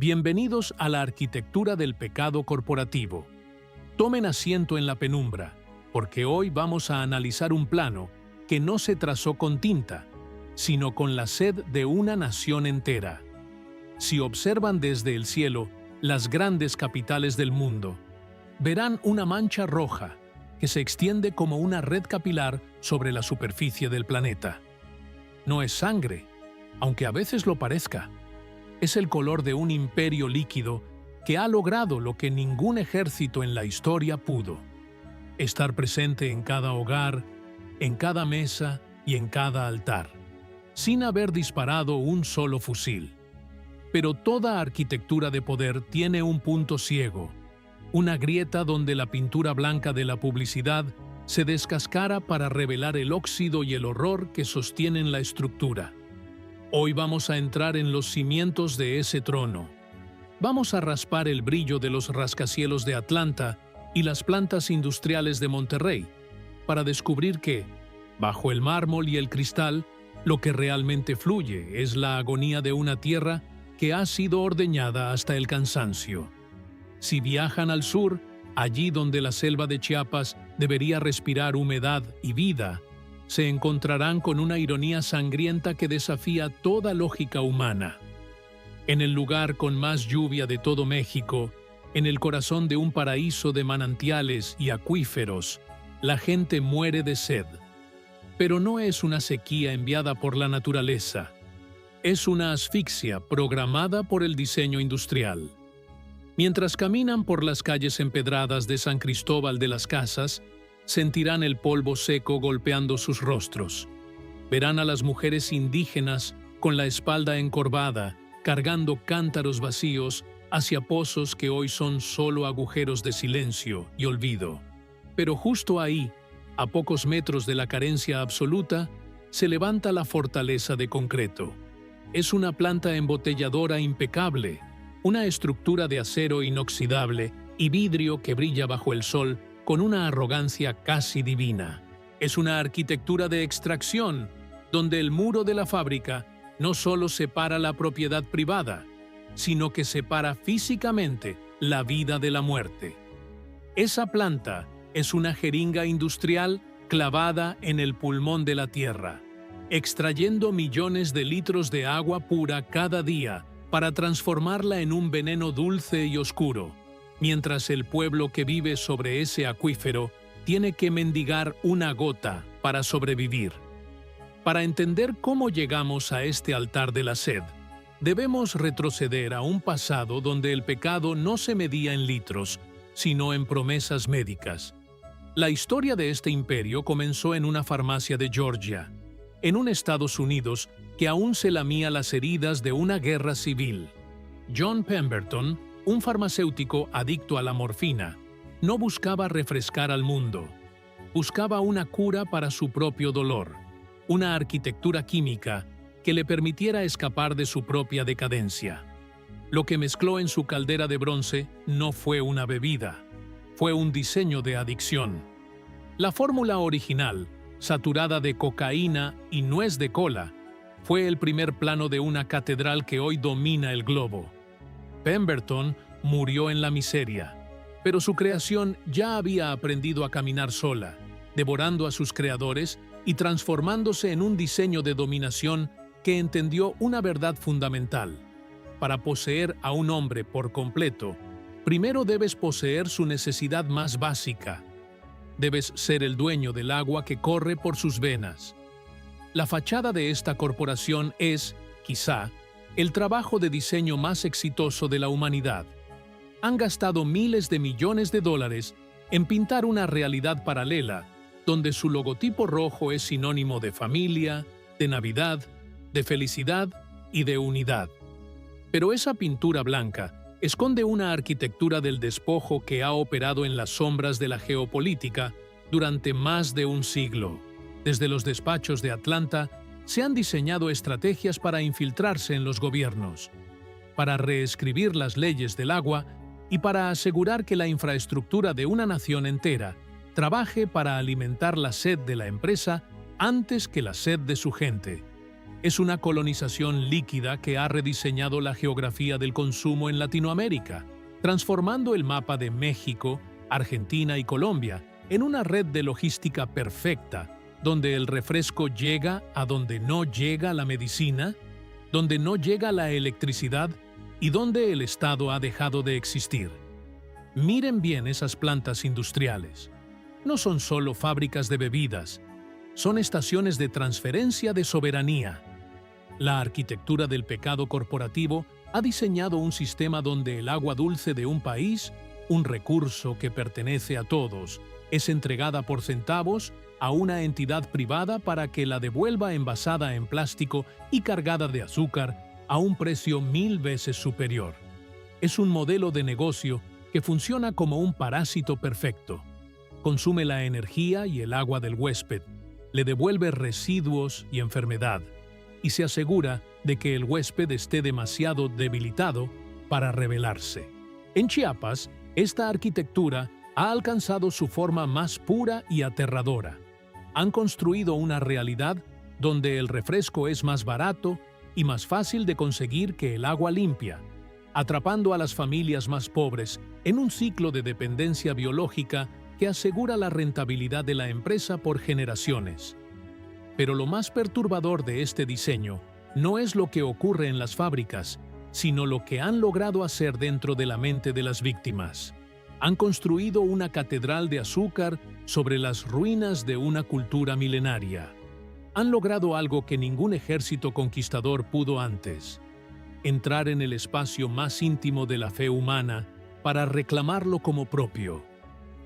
Bienvenidos a la arquitectura del pecado corporativo. Tomen asiento en la penumbra, porque hoy vamos a analizar un plano que no se trazó con tinta, sino con la sed de una nación entera. Si observan desde el cielo las grandes capitales del mundo, verán una mancha roja que se extiende como una red capilar sobre la superficie del planeta. No es sangre, aunque a veces lo parezca. Es el color de un imperio líquido que ha logrado lo que ningún ejército en la historia pudo: estar presente en cada hogar, en cada mesa y en cada altar, sin haber disparado un solo fusil. Pero toda arquitectura de poder tiene un punto ciego, una grieta donde la pintura blanca de la publicidad se descascara para revelar el óxido y el horror que sostienen la estructura. Hoy vamos a entrar en los cimientos de ese trono. Vamos a raspar el brillo de los rascacielos de Atlanta y las plantas industriales de Monterrey, para descubrir que, bajo el mármol y el cristal, lo que realmente fluye es la agonía de una tierra que ha sido ordeñada hasta el cansancio. Si viajan al sur, allí donde la selva de Chiapas debería respirar humedad y vida, se encontrarán con una ironía sangrienta que desafía toda lógica humana. En el lugar con más lluvia de todo México, en el corazón de un paraíso de manantiales y acuíferos, la gente muere de sed. Pero no es una sequía enviada por la naturaleza, es una asfixia programada por el diseño industrial. Mientras caminan por las calles empedradas de San Cristóbal de las Casas, sentirán el polvo seco golpeando sus rostros. Verán a las mujeres indígenas con la espalda encorvada, cargando cántaros vacíos hacia pozos que hoy son solo agujeros de silencio y olvido. Pero justo ahí, a pocos metros de la carencia absoluta, se levanta la fortaleza de concreto. Es una planta embotelladora impecable, una estructura de acero inoxidable y vidrio que brilla bajo el sol con una arrogancia casi divina. Es una arquitectura de extracción, donde el muro de la fábrica no solo separa la propiedad privada, sino que separa físicamente la vida de la muerte. Esa planta es una jeringa industrial clavada en el pulmón de la tierra, extrayendo millones de litros de agua pura cada día para transformarla en un veneno dulce y oscuro, mientras el pueblo que vive sobre ese acuífero tiene que mendigar una gota para sobrevivir. Para entender cómo llegamos a este altar de la sed, debemos retroceder a un pasado donde el pecado no se medía en litros, sino en promesas médicas. La historia de este imperio comenzó en una farmacia de Georgia, en un Estados Unidos que aún se lamía las heridas de una guerra civil. John Pemberton, un farmacéutico adicto a la morfina, no buscaba refrescar al mundo. Buscaba una cura para su propio dolor, una arquitectura química que le permitiera escapar de su propia decadencia. Lo que mezcló en su caldera de bronce no fue una bebida, fue un diseño de adicción. La fórmula original, saturada de cocaína y nuez de cola, fue el primer plano de una catedral que hoy domina el globo. Pemberton murió en la miseria, pero su creación ya había aprendido a caminar sola, devorando a sus creadores y transformándose en un diseño de dominación que entendió una verdad fundamental. Para poseer a un hombre por completo, primero debes poseer su necesidad más básica. Debes ser el dueño del agua que corre por sus venas. La fachada de esta corporación es, quizá, el trabajo de diseño más exitoso de la humanidad. Han gastado miles de millones de dólares en pintar una realidad paralela, donde su logotipo rojo es sinónimo de familia, de Navidad, de felicidad y de unidad. Pero esa pintura blanca esconde una arquitectura del despojo que ha operado en las sombras de la geopolítica durante más de un siglo. Desde los despachos de Atlanta, se han diseñado estrategias para infiltrarse en los gobiernos, para reescribir las leyes del agua y para asegurar que la infraestructura de una nación entera trabaje para alimentar la sed de la empresa antes que la sed de su gente. Es una colonización líquida que ha rediseñado la geografía del consumo en Latinoamérica, transformando el mapa de México, Argentina y Colombia en una red de logística perfecta, donde el refresco llega a donde no llega la medicina, donde no llega la electricidad y donde el Estado ha dejado de existir. Miren bien esas plantas industriales. No son solo fábricas de bebidas, son estaciones de transferencia de soberanía. La arquitectura del pecado corporativo ha diseñado un sistema donde el agua dulce de un país, un recurso que pertenece a todos, es entregada por centavos a una entidad privada para que la devuelva envasada en plástico y cargada de azúcar a un precio 1000 veces superior. Es un modelo de negocio que funciona como un parásito perfecto. Consume la energía y el agua del huésped, le devuelve residuos y enfermedad, y se asegura de que el huésped esté demasiado debilitado para rebelarse. En Chiapas, esta arquitectura ha alcanzado su forma más pura y aterradora. Han construido una realidad donde el refresco es más barato y más fácil de conseguir que el agua limpia, atrapando a las familias más pobres en un ciclo de dependencia biológica que asegura la rentabilidad de la empresa por generaciones. Pero lo más perturbador de este diseño no es lo que ocurre en las fábricas, sino lo que han logrado hacer dentro de la mente de las víctimas. Han construido una catedral de azúcar sobre las ruinas de una cultura milenaria. Han logrado algo que ningún ejército conquistador pudo antes: entrar en el espacio más íntimo de la fe humana para reclamarlo como propio.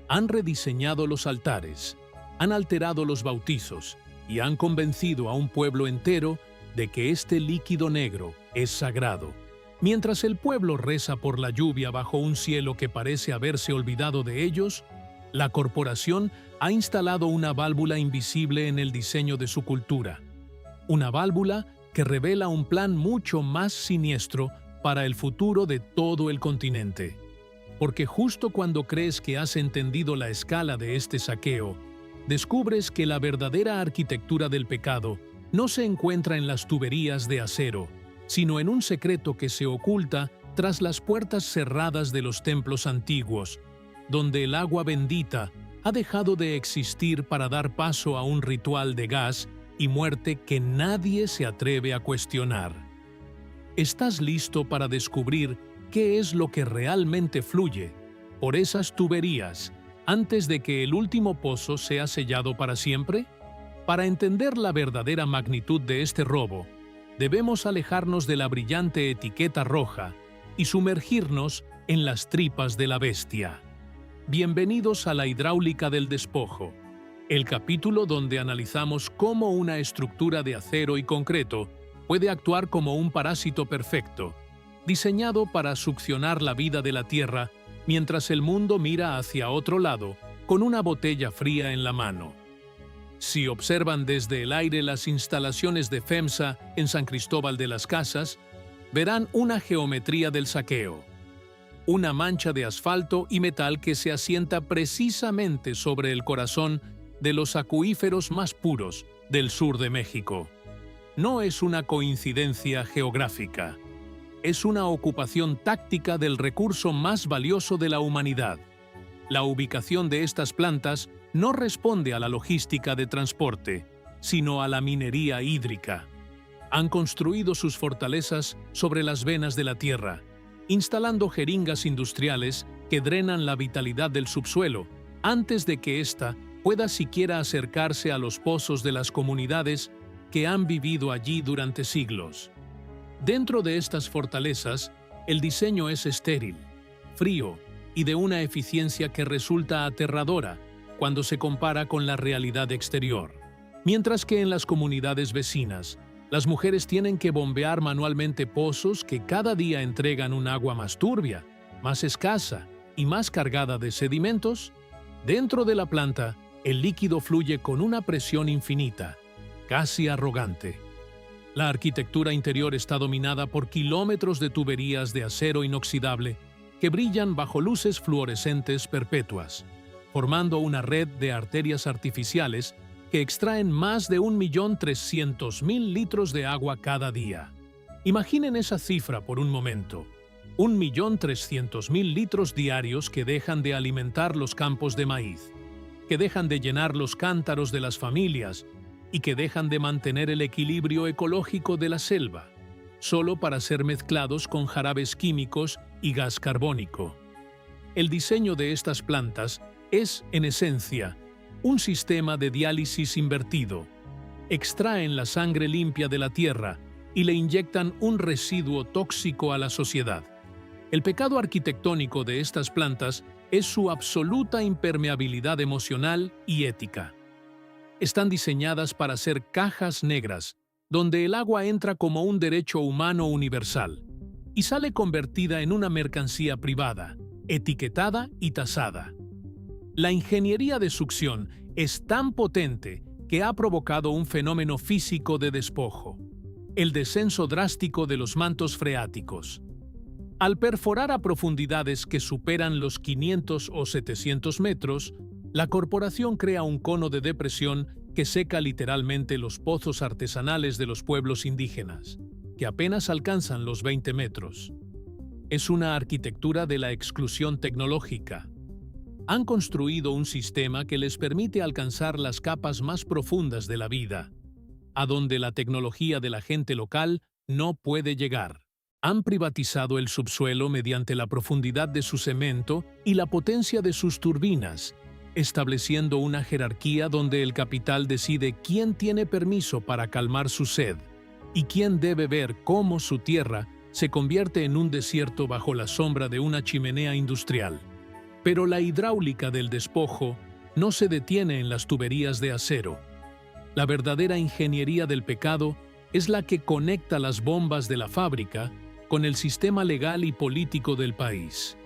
Han rediseñado los altares, han alterado los bautizos y han convencido a un pueblo entero de que este líquido negro es sagrado. Mientras el pueblo reza por la lluvia bajo un cielo que parece haberse olvidado de ellos, la corporación ha instalado una válvula invisible en el diseño de su cultura. Una válvula que revela un plan mucho más siniestro para el futuro de todo el continente. Porque justo cuando crees que has entendido la escala de este saqueo, descubres que la verdadera arquitectura del pecado no se encuentra en las tuberías de acero, sino en un secreto que se oculta tras las puertas cerradas de los templos antiguos, donde el agua bendita ha dejado de existir para dar paso a un ritual de gas y muerte que nadie se atreve a cuestionar. ¿Estás listo para descubrir qué es lo que realmente fluye por esas tuberías antes de que el último pozo sea sellado para siempre? Para entender la verdadera magnitud de este robo, debemos alejarnos de la brillante etiqueta roja y sumergirnos en las tripas de la bestia. Bienvenidos a la hidráulica del despojo, el capítulo donde analizamos cómo una estructura de acero y concreto puede actuar como un parásito perfecto, diseñado para succionar la vida de la Tierra mientras el mundo mira hacia otro lado con una botella fría en la mano. Si observan desde el aire las instalaciones de FEMSA en San Cristóbal de las Casas, verán una geometría del saqueo. Una mancha de asfalto y metal que se asienta precisamente sobre el corazón de los acuíferos más puros del sur de México. No es una coincidencia geográfica. Es una ocupación táctica del recurso más valioso de la humanidad. La ubicación de estas plantas no responde a la logística de transporte, sino a la minería hídrica. Han construido sus fortalezas sobre las venas de la tierra, instalando jeringas industriales que drenan la vitalidad del subsuelo antes de que ésta pueda siquiera acercarse a los pozos de las comunidades que han vivido allí durante siglos. Dentro de estas fortalezas, el diseño es estéril, frío y de una eficiencia que resulta aterradora cuando se compara con la realidad exterior. Mientras que en las comunidades vecinas, las mujeres tienen que bombear manualmente pozos que cada día entregan un agua más turbia, más escasa y más cargada de sedimentos, dentro de la planta, el líquido fluye con una presión infinita, casi arrogante. La arquitectura interior está dominada por kilómetros de tuberías de acero inoxidable que brillan bajo luces fluorescentes perpetuas, formando una red de arterias artificiales que extraen más de 1.300.000 litros de agua cada día. Imaginen esa cifra por un momento. 1.300.000 litros diarios que dejan de alimentar los campos de maíz, que dejan de llenar los cántaros de las familias y que dejan de mantener el equilibrio ecológico de la selva, solo para ser mezclados con jarabes químicos y gas carbónico. El diseño de estas plantas es, en esencia, un sistema de diálisis invertido. Extraen la sangre limpia de la tierra y le inyectan un residuo tóxico a la sociedad. El pecado arquitectónico de estas plantas es su absoluta impermeabilidad emocional y ética. Están diseñadas para ser cajas negras, donde el agua entra como un derecho humano universal y sale convertida en una mercancía privada, etiquetada y tasada. La ingeniería de succión es tan potente que ha provocado un fenómeno físico de despojo: el descenso drástico de los mantos freáticos. Al perforar a profundidades que superan los 500 o 700 metros, la corporación crea un cono de depresión que seca literalmente los pozos artesanales de los pueblos indígenas, que apenas alcanzan los 20 metros. Es una arquitectura de la exclusión tecnológica. Han construido un sistema que les permite alcanzar las capas más profundas de la vida, a donde la tecnología de la gente local no puede llegar. Han privatizado el subsuelo mediante la profundidad de su cemento y la potencia de sus turbinas, estableciendo una jerarquía donde el capital decide quién tiene permiso para calmar su sed y quién debe ver cómo su tierra se convierte en un desierto bajo la sombra de una chimenea industrial. Pero la hidráulica del despojo no se detiene en las tuberías de acero. La verdadera ingeniería del pecado es la que conecta las bombas de la fábrica con el sistema legal y político del país.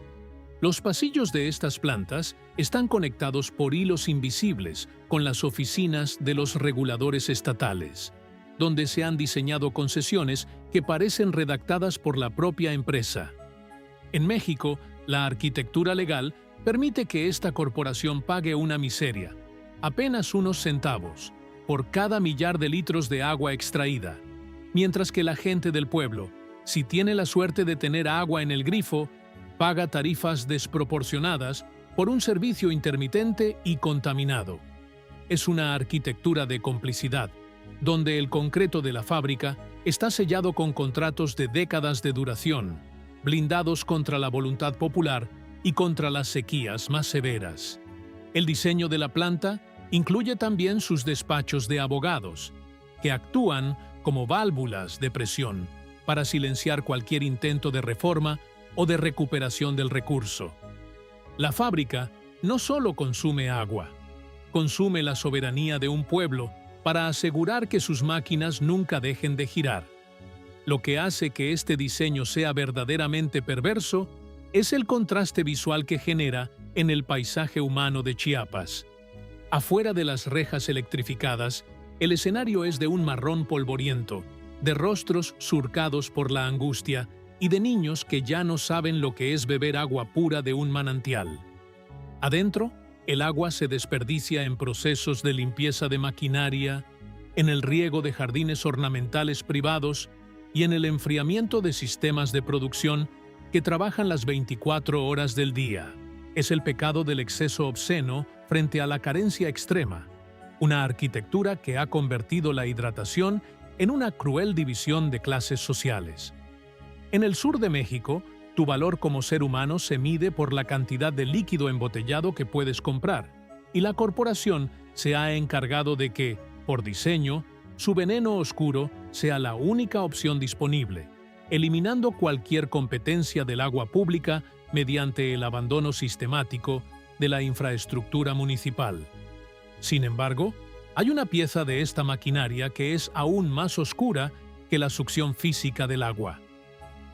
Los pasillos de estas plantas están conectados por hilos invisibles con las oficinas de los reguladores estatales, donde se han diseñado concesiones que parecen redactadas por la propia empresa. En México, la arquitectura legal permite que esta corporación pague una miseria, apenas unos centavos, por cada millar de litros de agua extraída, mientras que la gente del pueblo, si tiene la suerte de tener agua en el grifo, paga tarifas desproporcionadas por un servicio intermitente y contaminado. Es una arquitectura de complicidad, donde el concreto de la fábrica está sellado con contratos de décadas de duración, blindados contra la voluntad popular y contra las sequías más severas. El diseño de la planta incluye también sus despachos de abogados, que actúan como válvulas de presión para silenciar cualquier intento de reforma o de recuperación del recurso. La fábrica no solo consume agua, consume la soberanía de un pueblo para asegurar que sus máquinas nunca dejen de girar. Lo que hace que este diseño sea verdaderamente perverso es el contraste visual que genera en el paisaje humano de Chiapas. Afuera de las rejas electrificadas, el escenario es de un marrón polvoriento, de rostros surcados por la angustia y de niños que ya no saben lo que es beber agua pura de un manantial. Adentro, el agua se desperdicia en procesos de limpieza de maquinaria, en el riego de jardines ornamentales privados y en el enfriamiento de sistemas de producción que trabajan las 24 horas del día. Es el pecado del exceso obsceno frente a la carencia extrema, una arquitectura que ha convertido la hidratación en una cruel división de clases sociales. En el sur de México, tu valor como ser humano se mide por la cantidad de líquido embotellado que puedes comprar, y la corporación se ha encargado de que, por diseño, su veneno oscuro sea la única opción disponible, eliminando cualquier competencia del agua pública mediante el abandono sistemático de la infraestructura municipal. Sin embargo, hay una pieza de esta maquinaria que es aún más oscura que la succión física del agua.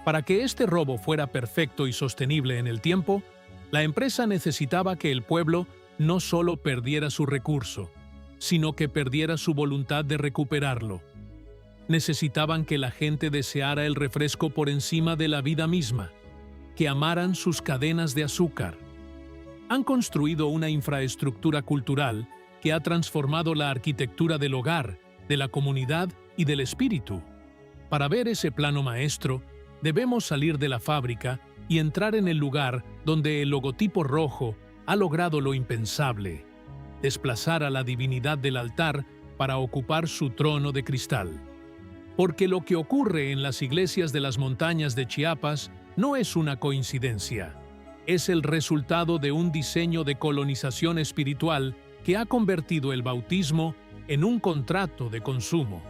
Para que este robo fuera perfecto y sostenible en el tiempo, la empresa necesitaba que el pueblo no solo perdiera su recurso, sino que perdiera su voluntad de recuperarlo. Necesitaban que la gente deseara el refresco por encima de la vida misma, que amaran sus cadenas de azúcar. Han construido una infraestructura cultural que ha transformado la arquitectura del hogar, de la comunidad y del espíritu. Para ver ese plano maestro, debemos salir de la fábrica y entrar en el lugar donde el logotipo rojo ha logrado lo impensable: desplazar a la divinidad del altar para ocupar su trono de cristal. Porque lo que ocurre en las iglesias de las montañas de Chiapas no es una coincidencia. Es el resultado de un diseño de colonización espiritual que ha convertido el bautismo en un contrato de consumo.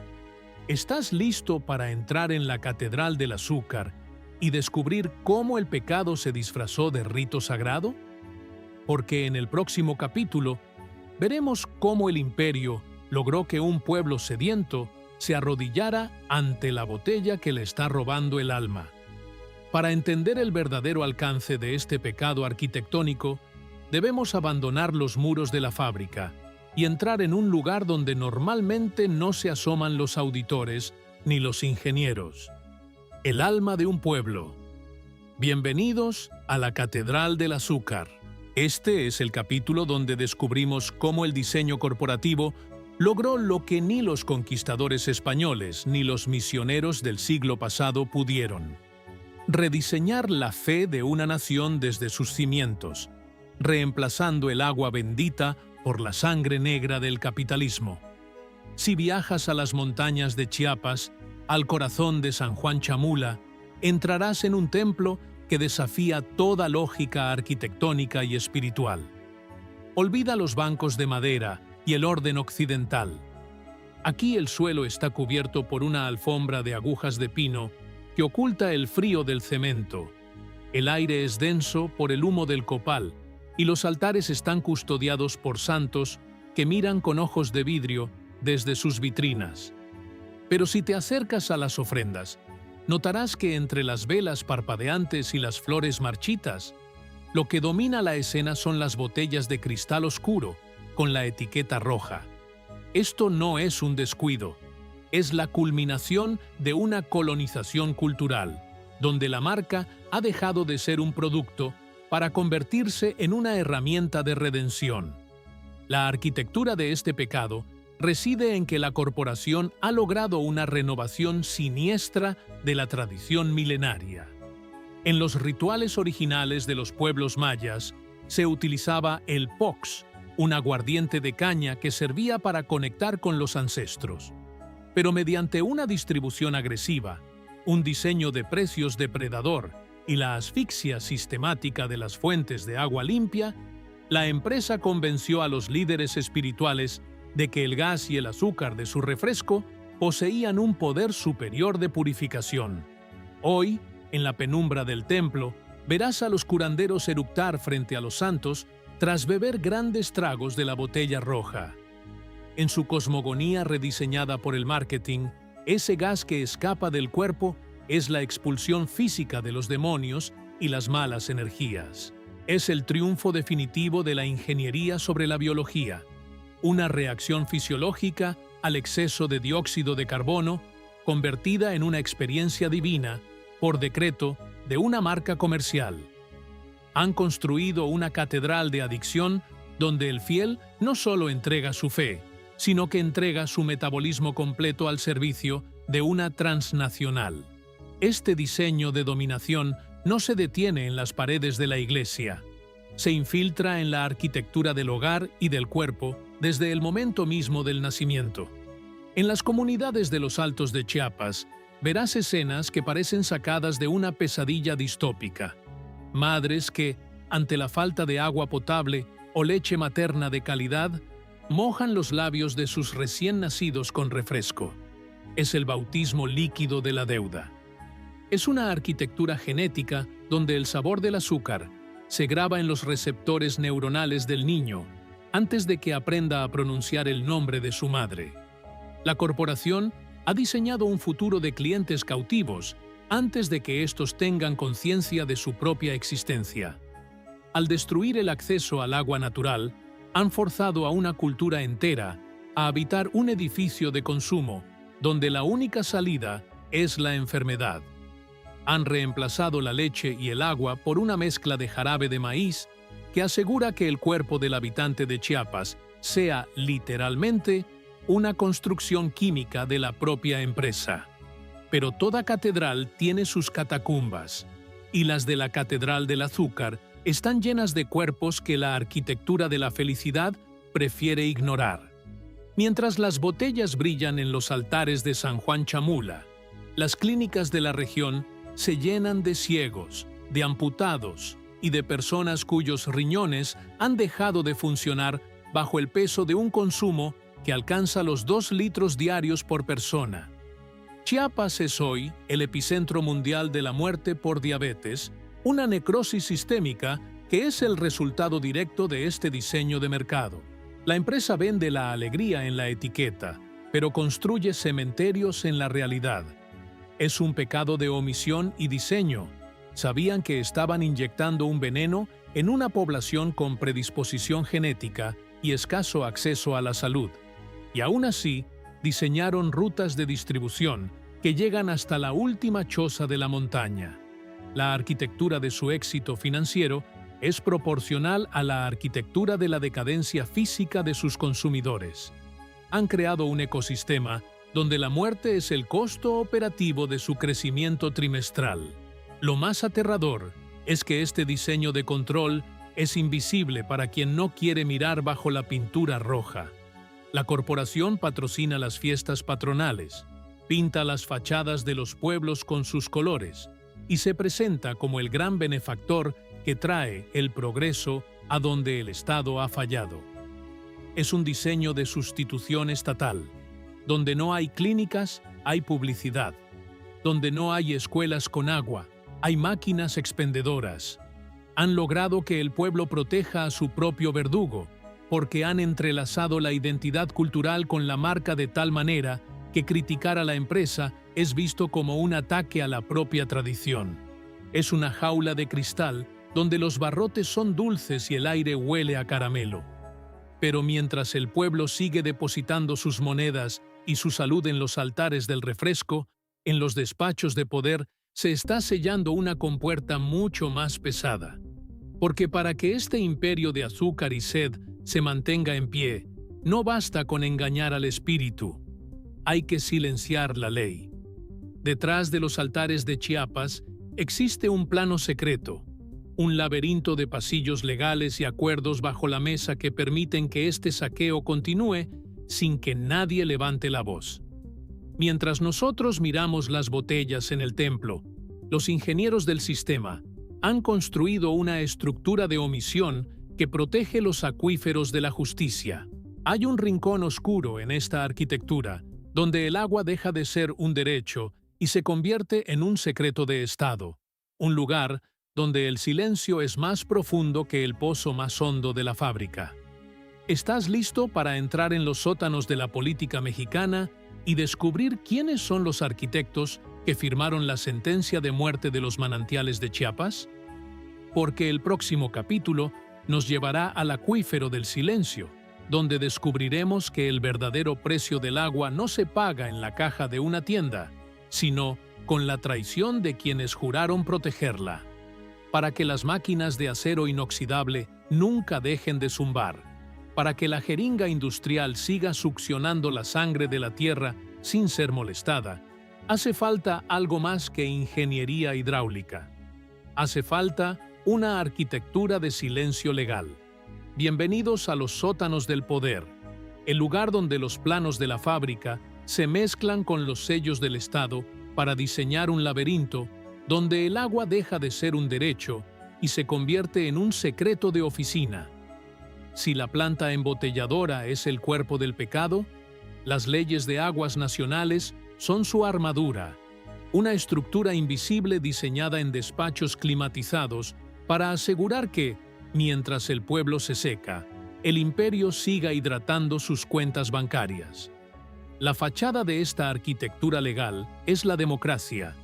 ¿Estás listo para entrar en la Catedral del Azúcar y descubrir cómo el pecado se disfrazó de rito sagrado? Porque en el próximo capítulo veremos cómo el imperio logró que un pueblo sediento se arrodillara ante la botella que le está robando el alma. Para entender el verdadero alcance de este pecado arquitectónico, debemos abandonar los muros de la fábrica y entrar en un lugar donde normalmente no se asoman los auditores ni los ingenieros: el alma de un pueblo. Bienvenidos a la Catedral del Azúcar. Este es el capítulo donde descubrimos cómo el diseño corporativo logró lo que ni los conquistadores españoles ni los misioneros del siglo pasado pudieron: rediseñar la fe de una nación desde sus cimientos, reemplazando el agua bendita por la sangre negra del capitalismo. Si viajas a las montañas de Chiapas, al corazón de San Juan Chamula, entrarás en un templo que desafía toda lógica arquitectónica y espiritual. Olvida los bancos de madera y el orden occidental. Aquí el suelo está cubierto por una alfombra de agujas de pino que oculta el frío del cemento. El aire es denso por el humo del copal y los altares están custodiados por santos que miran con ojos de vidrio desde sus vitrinas. Pero si te acercas a las ofrendas, notarás que entre las velas parpadeantes y las flores marchitas, lo que domina la escena son las botellas de cristal oscuro con la etiqueta roja. Esto no es un descuido, es la culminación de una colonización cultural, donde la marca ha dejado de ser un producto para convertirse en una herramienta de redención. La arquitectura de este pecado reside en que la corporación ha logrado una renovación siniestra de la tradición milenaria. En los rituales originales de los pueblos mayas se utilizaba el pox, un aguardiente de caña que servía para conectar con los ancestros. Pero mediante una distribución agresiva, un diseño de precios depredador y la asfixia sistemática de las fuentes de agua limpia, la empresa convenció a los líderes espirituales de que el gas y el azúcar de su refresco poseían un poder superior de purificación. Hoy, en la penumbra del templo, verás a los curanderos eructar frente a los santos tras beber grandes tragos de la botella roja. En su cosmogonía rediseñada por el marketing, ese gas que escapa del cuerpo es la expulsión física de los demonios y las malas energías. Es el triunfo definitivo de la ingeniería sobre la biología, una reacción fisiológica al exceso de dióxido de carbono convertida en una experiencia divina por decreto de una marca comercial. Han construido una catedral de adicción donde el fiel no solo entrega su fe, sino que entrega su metabolismo completo al servicio de una transnacional. Este diseño de dominación no se detiene en las paredes de la iglesia. Se infiltra en la arquitectura del hogar y del cuerpo desde el momento mismo del nacimiento. En las comunidades de los Altos de Chiapas, verás escenas que parecen sacadas de una pesadilla distópica. Madres que, ante la falta de agua potable o leche materna de calidad, mojan los labios de sus recién nacidos con refresco. Es el bautismo líquido de la deuda. Es una arquitectura genética donde el sabor del azúcar se graba en los receptores neuronales del niño antes de que aprenda a pronunciar el nombre de su madre. La corporación ha diseñado un futuro de clientes cautivos antes de que estos tengan conciencia de su propia existencia. Al destruir el acceso al agua natural, han forzado a una cultura entera a habitar un edificio de consumo donde la única salida es la enfermedad. Han reemplazado la leche y el agua por una mezcla de jarabe de maíz que asegura que el cuerpo del habitante de Chiapas sea literalmente una construcción química de la propia empresa. Pero toda catedral tiene sus catacumbas, y las de la Catedral del Azúcar están llenas de cuerpos que la arquitectura de la felicidad prefiere ignorar. Mientras las botellas brillan en los altares de San Juan Chamula, las clínicas de la región se llenan de ciegos, de amputados y de personas cuyos riñones han dejado de funcionar bajo el peso de un consumo que alcanza los 2 litros diarios por persona. Chiapas es hoy el epicentro mundial de la muerte por diabetes, una necrosis sistémica que es el resultado directo de este diseño de mercado. La empresa vende la alegría en la etiqueta, pero construye cementerios en la realidad. Es un pecado de omisión y diseño. Sabían que estaban inyectando un veneno en una población con predisposición genética y escaso acceso a la salud. Y aún así, diseñaron rutas de distribución que llegan hasta la última choza de la montaña. La arquitectura de su éxito financiero es proporcional a la arquitectura de la decadencia física de sus consumidores. Han creado un ecosistema donde la muerte es el costo operativo de su crecimiento trimestral. Lo más aterrador es que este diseño de control es invisible para quien no quiere mirar bajo la pintura roja. La corporación patrocina las fiestas patronales, pinta las fachadas de los pueblos con sus colores y se presenta como el gran benefactor que trae el progreso a donde el Estado ha fallado. Es un diseño de sustitución estatal. Donde no hay clínicas, hay publicidad. Donde no hay escuelas con agua, hay máquinas expendedoras. Han logrado que el pueblo proteja a su propio verdugo, porque han entrelazado la identidad cultural con la marca de tal manera que criticar a la empresa es visto como un ataque a la propia tradición. Es una jaula de cristal donde los barrotes son dulces y el aire huele a caramelo. Pero mientras el pueblo sigue depositando sus monedas y su salud en los altares del refresco, en los despachos de poder se está sellando una compuerta mucho más pesada. Porque para que este imperio de azúcar y sed se mantenga en pie, no basta con engañar al espíritu. Hay que silenciar la ley. Detrás de los altares de Chiapas existe un plano secreto, un laberinto de pasillos legales y acuerdos bajo la mesa que permiten que este saqueo continúe sin que nadie levante la voz. Mientras nosotros miramos las botellas en el templo, los ingenieros del sistema han construido una estructura de omisión que protege los acuíferos de la justicia. Hay un rincón oscuro en esta arquitectura, donde el agua deja de ser un derecho y se convierte en un secreto de Estado, un lugar donde el silencio es más profundo que el pozo más hondo de la fábrica. ¿Estás listo para entrar en los sótanos de la política mexicana y descubrir quiénes son los arquitectos que firmaron la sentencia de muerte de los manantiales de Chiapas? Porque el próximo capítulo nos llevará al acuífero del silencio, donde descubriremos que el verdadero precio del agua no se paga en la caja de una tienda, sino con la traición de quienes juraron protegerla. Para que las máquinas de acero inoxidable nunca dejen de zumbar, para que la jeringa industrial siga succionando la sangre de la tierra sin ser molestada, hace falta algo más que ingeniería hidráulica. Hace falta una arquitectura de silencio legal. Bienvenidos a los sótanos del poder, el lugar donde los planos de la fábrica se mezclan con los sellos del Estado para diseñar un laberinto donde el agua deja de ser un derecho y se convierte en un secreto de oficina. Si la planta embotelladora es el cuerpo del pecado, las leyes de aguas nacionales son su armadura, una estructura invisible diseñada en despachos climatizados para asegurar que, mientras el pueblo se seca, el imperio siga hidratando sus cuentas bancarias. La fachada de esta arquitectura legal es la democracia,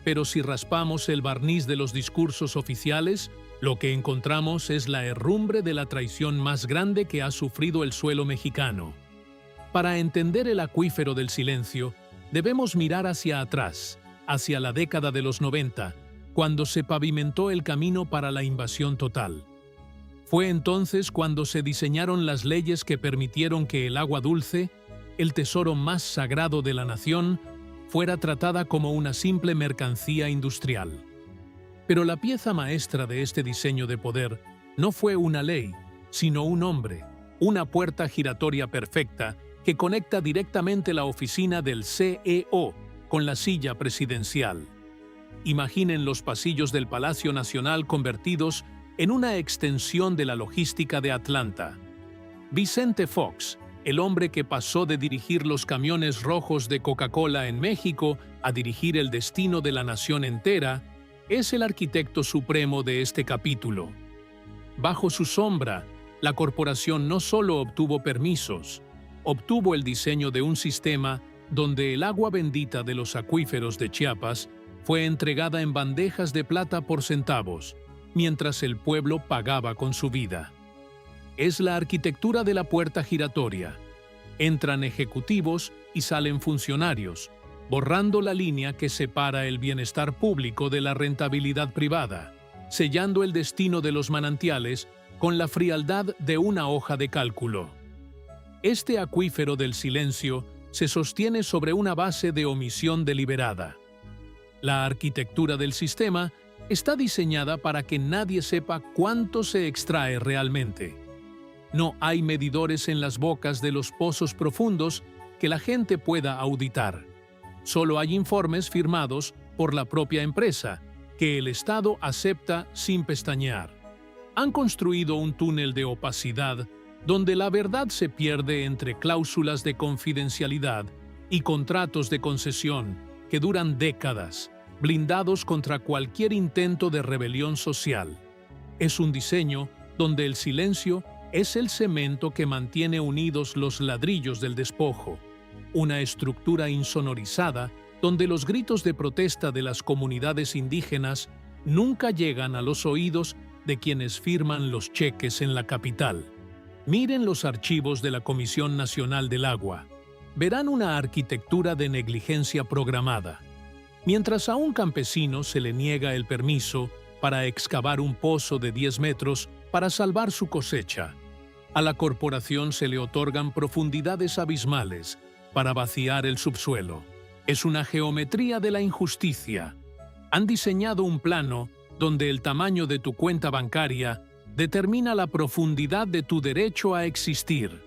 pero si raspamos el barniz de los discursos oficiales, lo que encontramos es la herrumbre de la traición más grande que ha sufrido el suelo mexicano. Para entender el acuífero del silencio, debemos mirar hacia atrás, hacia la década de los 90, cuando se pavimentó el camino para la invasión total. Fue entonces cuando se diseñaron las leyes que permitieron que el agua dulce, el tesoro más sagrado de la nación, fuera tratada como una simple mercancía industrial. Pero la pieza maestra de este diseño de poder no fue una ley, sino un hombre, una puerta giratoria perfecta que conecta directamente la oficina del CEO con la silla presidencial. Imaginen los pasillos del Palacio Nacional convertidos en una extensión de la logística de Atlanta. Vicente Fox, el hombre que pasó de dirigir los camiones rojos de Coca-Cola en México a dirigir el destino de la nación entera, es el arquitecto supremo de este capítulo. Bajo su sombra, la corporación no solo obtuvo permisos, obtuvo el diseño de un sistema donde el agua bendita de los acuíferos de Chiapas fue entregada en bandejas de plata por centavos, mientras el pueblo pagaba con su vida. Es la arquitectura de la puerta giratoria. Entran ejecutivos y salen funcionarios, borrando la línea que separa el bienestar público de la rentabilidad privada, sellando el destino de los manantiales con la frialdad de una hoja de cálculo. Este acuífero del silencio se sostiene sobre una base de omisión deliberada. La arquitectura del sistema está diseñada para que nadie sepa cuánto se extrae realmente. No hay medidores en las bocas de los pozos profundos que la gente pueda auditar. Solo hay informes firmados por la propia empresa, que el Estado acepta sin pestañear. Han construido un túnel de opacidad donde la verdad se pierde entre cláusulas de confidencialidad y contratos de concesión que duran décadas, blindados contra cualquier intento de rebelión social. Es un diseño donde el silencio es el cemento que mantiene unidos los ladrillos del despojo, una estructura insonorizada donde los gritos de protesta de las comunidades indígenas nunca llegan a los oídos de quienes firman los cheques en la capital. Miren los archivos de la Comisión Nacional del Agua. Verán una arquitectura de negligencia programada. Mientras a un campesino se le niega el permiso para excavar un pozo de 10 metros para salvar su cosecha, a la corporación se le otorgan profundidades abismales para vaciar el subsuelo. Es una geometría de la injusticia. Han diseñado un plano donde el tamaño de tu cuenta bancaria determina la profundidad de tu derecho a existir.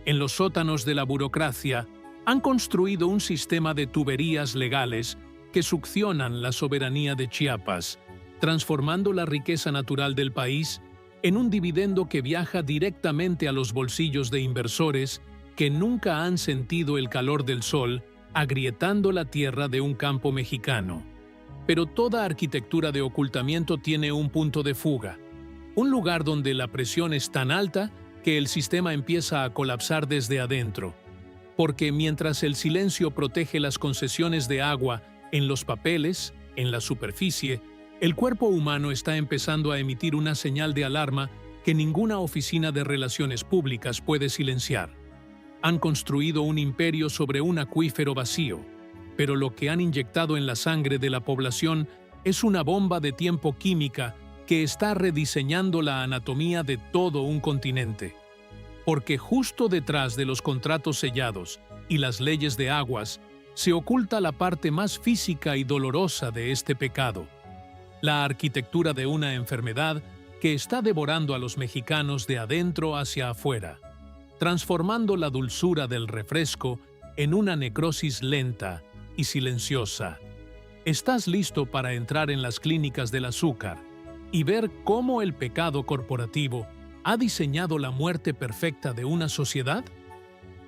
En los sótanos de la burocracia, han construido un sistema de tuberías legales que succionan la soberanía de Chiapas, transformando la riqueza natural del país en un dividendo que viaja directamente a los bolsillos de inversores que nunca han sentido el calor del sol agrietando la tierra de un campo mexicano. Pero toda arquitectura de ocultamiento tiene un punto de fuga, un lugar donde la presión es tan alta que el sistema empieza a colapsar desde adentro. Porque mientras el silencio protege las concesiones de agua en los papeles, en la superficie, el cuerpo humano está empezando a emitir una señal de alarma que ninguna oficina de relaciones públicas puede silenciar. Han construido un imperio sobre un acuífero vacío, pero lo que han inyectado en la sangre de la población es una bomba de tiempo química que está rediseñando la anatomía de todo un continente. Porque justo detrás de los contratos sellados y las leyes de aguas se oculta la parte más física y dolorosa de este pecado, la arquitectura de una enfermedad que está devorando a los mexicanos de adentro hacia afuera, transformando la dulzura del refresco en una necrosis lenta y silenciosa. ¿Estás listo para entrar en las clínicas del azúcar y ver cómo el pecado corporativo ha diseñado la muerte perfecta de una sociedad?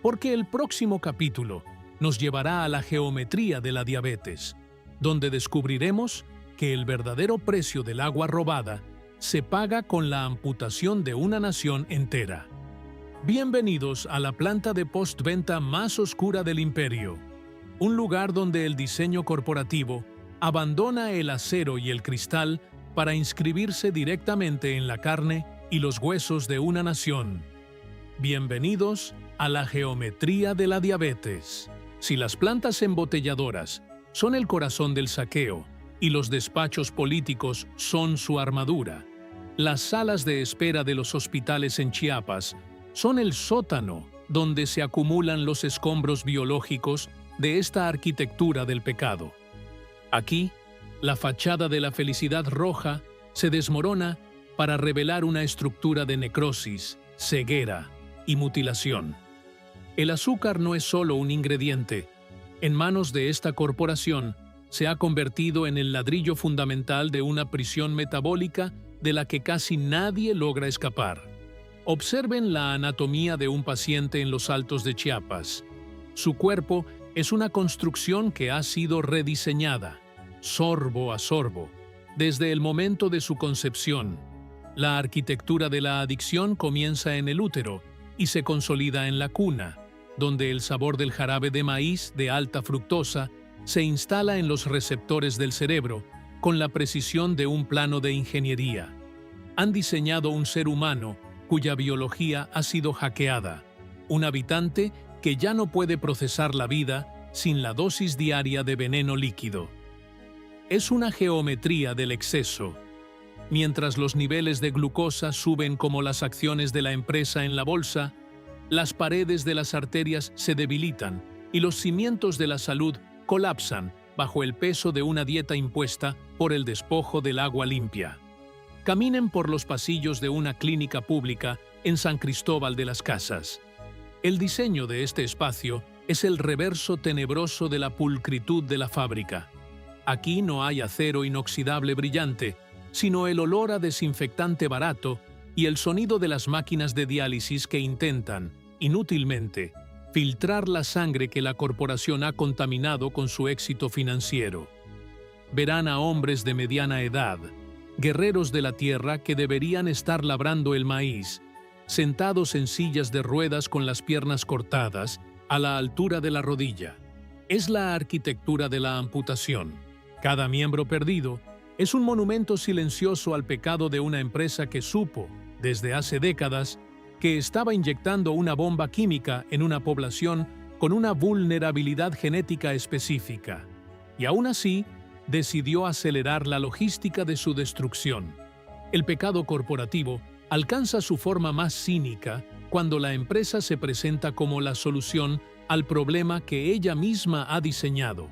Porque el próximo capítulo nos llevará a la geometría de la diabetes, donde descubriremos que el verdadero precio del agua robada se paga con la amputación de una nación entera. Bienvenidos a la planta de postventa más oscura del imperio, un lugar donde el diseño corporativo abandona el acero y el cristal para inscribirse directamente en la carne y los huesos de una nación. Bienvenidos a la geometría de la diabetes. Si las plantas embotelladoras son el corazón del saqueo y los despachos políticos son su armadura, Las salas de espera de los hospitales en Chiapas son el sótano donde se acumulan los escombros biológicos de esta arquitectura del pecado. Aquí, la fachada de la felicidad roja se desmorona para revelar una estructura de necrosis, ceguera y mutilación. El azúcar no es solo un ingrediente. En manos de esta corporación, se ha convertido en el ladrillo fundamental de una prisión metabólica de la que casi nadie logra escapar. Observen la anatomía de un paciente en los Altos de Chiapas. Su cuerpo es una construcción que ha sido rediseñada, sorbo a sorbo, desde el momento de su concepción. La arquitectura de la adicción comienza en el útero y se consolida en la cuna, donde el sabor del jarabe de maíz de alta fructosa se instala en los receptores del cerebro con la precisión de un plano de ingeniería. Han diseñado un ser humano cuya biología ha sido hackeada, un habitante que ya no puede procesar la vida sin la dosis diaria de veneno líquido. Es una geometría del exceso. Mientras los niveles de glucosa suben como las acciones de la empresa en la bolsa, las paredes de las arterias se debilitan y los cimientos de la salud colapsan bajo el peso de una dieta impuesta por el despojo del agua limpia. Caminen por los pasillos de una clínica pública en San Cristóbal de las Casas. El diseño de este espacio es el reverso tenebroso de la pulcritud de la fábrica. Aquí no hay acero inoxidable brillante, sino el olor a desinfectante barato y el sonido de las máquinas de diálisis que intentan, inútilmente, filtrar la sangre que la corporación ha contaminado con su éxito financiero. Verán a hombres de mediana edad, guerreros de la tierra que deberían estar labrando el maíz, sentados en sillas de ruedas con las piernas cortadas a la altura de la rodilla. Es la arquitectura de la amputación. Cada miembro perdido es un monumento silencioso al pecado de una empresa que supo, desde hace décadas, que estaba inyectando una bomba química en una población con una vulnerabilidad genética específica, y aún así decidió acelerar la logística de su destrucción. El pecado corporativo alcanza su forma más cínica cuando la empresa se presenta como la solución al problema que ella misma ha diseñado.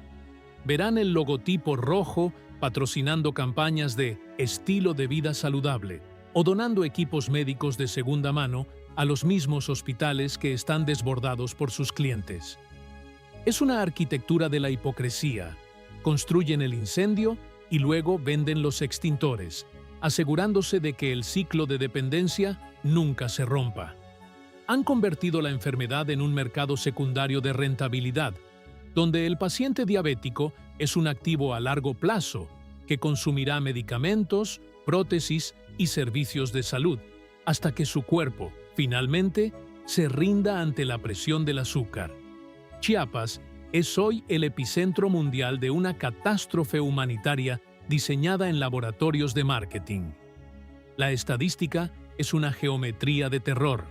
Verán el logotipo rojo patrocinando campañas de estilo de vida saludable o donando equipos médicos de segunda mano a los mismos hospitales que están desbordados por sus clientes. Es una arquitectura de la hipocresía. Construyen el incendio y luego venden los extintores, asegurándose de que el ciclo de dependencia nunca se rompa. Han convertido la enfermedad en un mercado secundario de rentabilidad, donde el paciente diabético es un activo a largo plazo que consumirá medicamentos, prótesis y servicios de salud, hasta que su cuerpo, finalmente, se rinda ante la presión del azúcar. Chiapas es hoy el epicentro mundial de una catástrofe humanitaria diseñada en laboratorios de marketing. La estadística es una geometría de terror.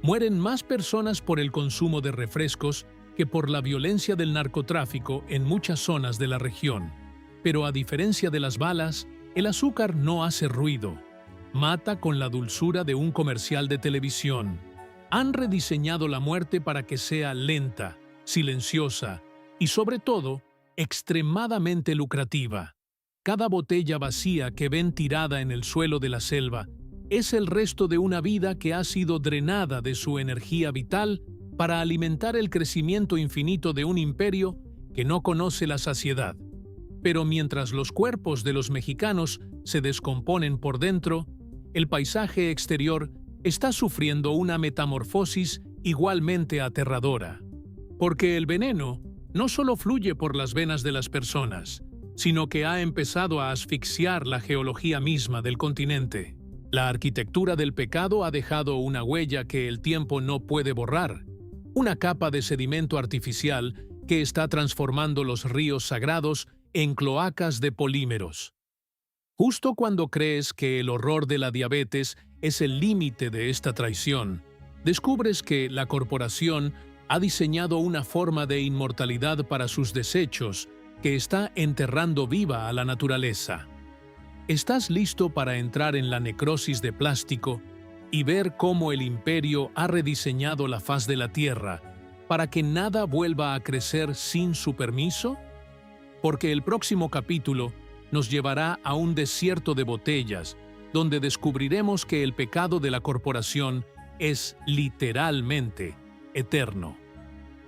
Mueren más personas por el consumo de refrescos que por la violencia del narcotráfico en muchas zonas de la región. Pero a diferencia de las balas, el azúcar no hace ruido. Mata con la dulzura de un comercial de televisión. Han rediseñado la muerte para que sea lenta, silenciosa y, sobre todo, extremadamente lucrativa. Cada botella vacía que ven tirada en el suelo de la selva es el resto de una vida que ha sido drenada de su energía vital para alimentar el crecimiento infinito de un imperio que no conoce la saciedad. Pero mientras los cuerpos de los mexicanos se descomponen por dentro, el paisaje exterior está sufriendo una metamorfosis igualmente aterradora. Porque el veneno no solo fluye por las venas de las personas, sino que ha empezado a asfixiar la geología misma del continente. La arquitectura del pecado ha dejado una huella que el tiempo no puede borrar, una capa de sedimento artificial que está transformando los ríos sagrados en cloacas de polímeros. Justo cuando crees que el horror de la diabetes es el límite de esta traición, descubres que la corporación ha diseñado una forma de inmortalidad para sus desechos que está enterrando viva a la naturaleza. ¿Estás listo para entrar en la necrosis de plástico y ver cómo el imperio ha rediseñado la faz de la Tierra para que nada vuelva a crecer sin su permiso? Porque el próximo capítulo nos llevará a un desierto de botellas, donde descubriremos que el pecado de la corporación es literalmente eterno.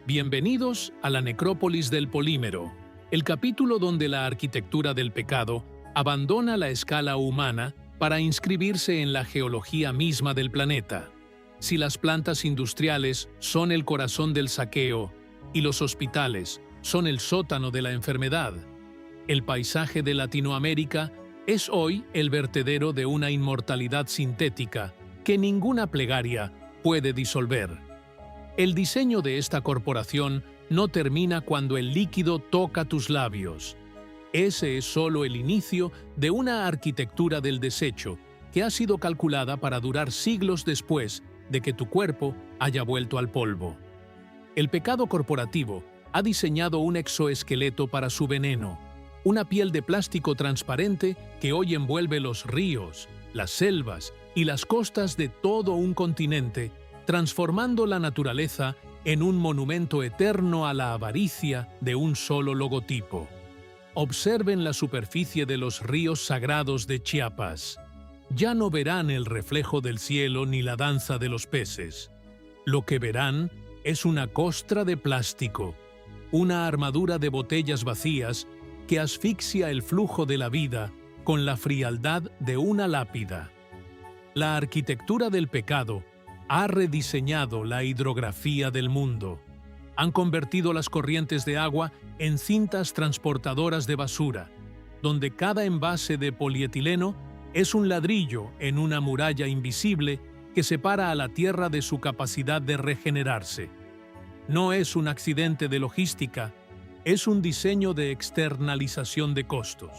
Bienvenidos a la necrópolis del polímero, el capítulo donde la arquitectura del pecado abandona la escala humana para inscribirse en la geología misma del planeta. Si las plantas industriales son el corazón del saqueo y los hospitales son el sótano de la enfermedad, el paisaje de Latinoamérica es hoy el vertedero de una inmortalidad sintética que ninguna plegaria puede disolver. El diseño de esta corporación no termina cuando el líquido toca tus labios. Ese es solo el inicio de una arquitectura del desecho que ha sido calculada para durar siglos después de que tu cuerpo haya vuelto al polvo. El pecado corporativo ha diseñado un exoesqueleto para su veneno, una piel de plástico transparente que hoy envuelve los ríos, las selvas y las costas de todo un continente, transformando la naturaleza en un monumento eterno a la avaricia de un solo logotipo. Observen la superficie de los ríos sagrados de Chiapas. Ya no verán el reflejo del cielo ni la danza de los peces. Lo que verán es una costra de plástico, una armadura de botellas vacías que asfixia el flujo de la vida con la frialdad de una lápida. La arquitectura del pecado ha rediseñado la hidrografía del mundo. Han convertido las corrientes de agua en cintas transportadoras de basura, donde cada envase de polietileno es un ladrillo en una muralla invisible que separa a la Tierra de su capacidad de regenerarse. No es un accidente de logística, es un diseño de externalización de costos.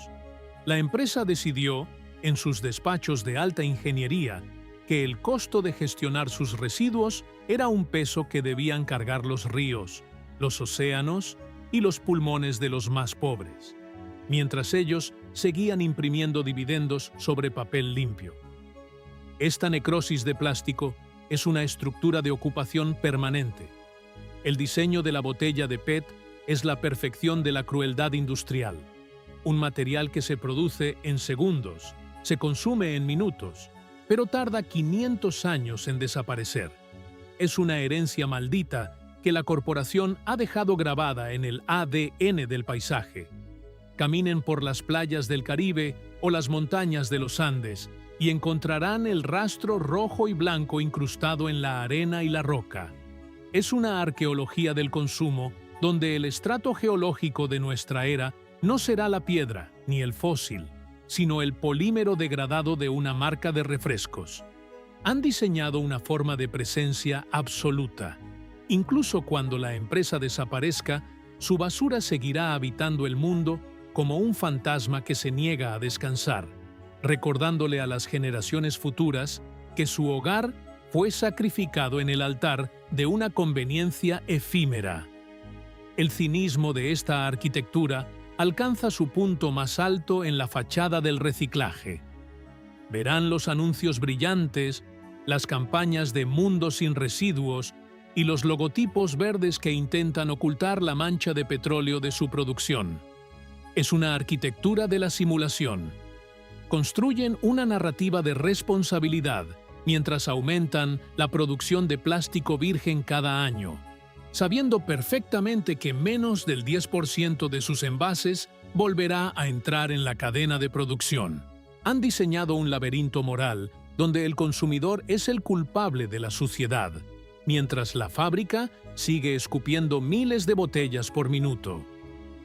La empresa decidió, en sus despachos de alta ingeniería, que el costo de gestionar sus residuos era un peso que debían cargar los ríos, los océanos y los pulmones de los más pobres, mientras ellos seguían imprimiendo dividendos sobre papel limpio. Esta necrosis de plástico es una estructura de ocupación permanente. El diseño de la botella de PET es la perfección de la crueldad industrial, un material que se produce en segundos, se consume en minutos, pero tarda 500 años en desaparecer. Es una herencia maldita que la corporación ha dejado grabada en el ADN del paisaje. Caminen por las playas del Caribe o las montañas de los Andes y encontrarán el rastro rojo y blanco incrustado en la arena y la roca. Es una arqueología del consumo donde el estrato geológico de nuestra era no será la piedra ni el fósil, sino el polímero degradado de una marca de refrescos. Han diseñado una forma de presencia absoluta. Incluso cuando la empresa desaparezca, su basura seguirá habitando el mundo como un fantasma que se niega a descansar, recordándole a las generaciones futuras que su hogar fue sacrificado en el altar de una conveniencia efímera. El cinismo de esta arquitectura alcanza su punto más alto en la fachada del reciclaje. Verán los anuncios brillantes, las campañas de Mundo sin residuos y los logotipos verdes que intentan ocultar la mancha de petróleo de su producción. Es una arquitectura de la simulación. Construyen una narrativa de responsabilidad mientras aumentan la producción de plástico virgen cada año, sabiendo perfectamente que menos del 10% de sus envases volverá a entrar en la cadena de producción. Han diseñado un laberinto moral donde el consumidor es el culpable de la suciedad, mientras la fábrica sigue escupiendo miles de botellas por minuto.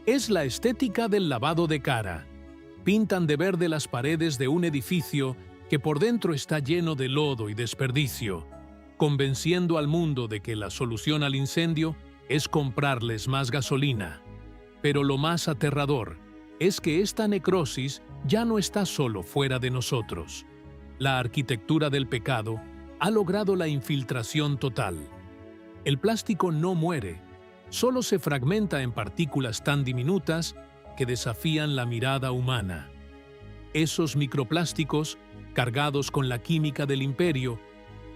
Es la estética del lavado de cara. Pintan de verde las paredes de un edificio que por dentro está lleno de lodo y desperdicio, convenciendo al mundo de que la solución al incendio es comprarles más gasolina. Pero lo más aterrador es que esta necrosis ya no está solo fuera de nosotros. La arquitectura del pecado ha logrado la infiltración total. El plástico no muere, solo se fragmenta en partículas tan diminutas que desafían la mirada humana. Esos microplásticos, cargados con la química del imperio,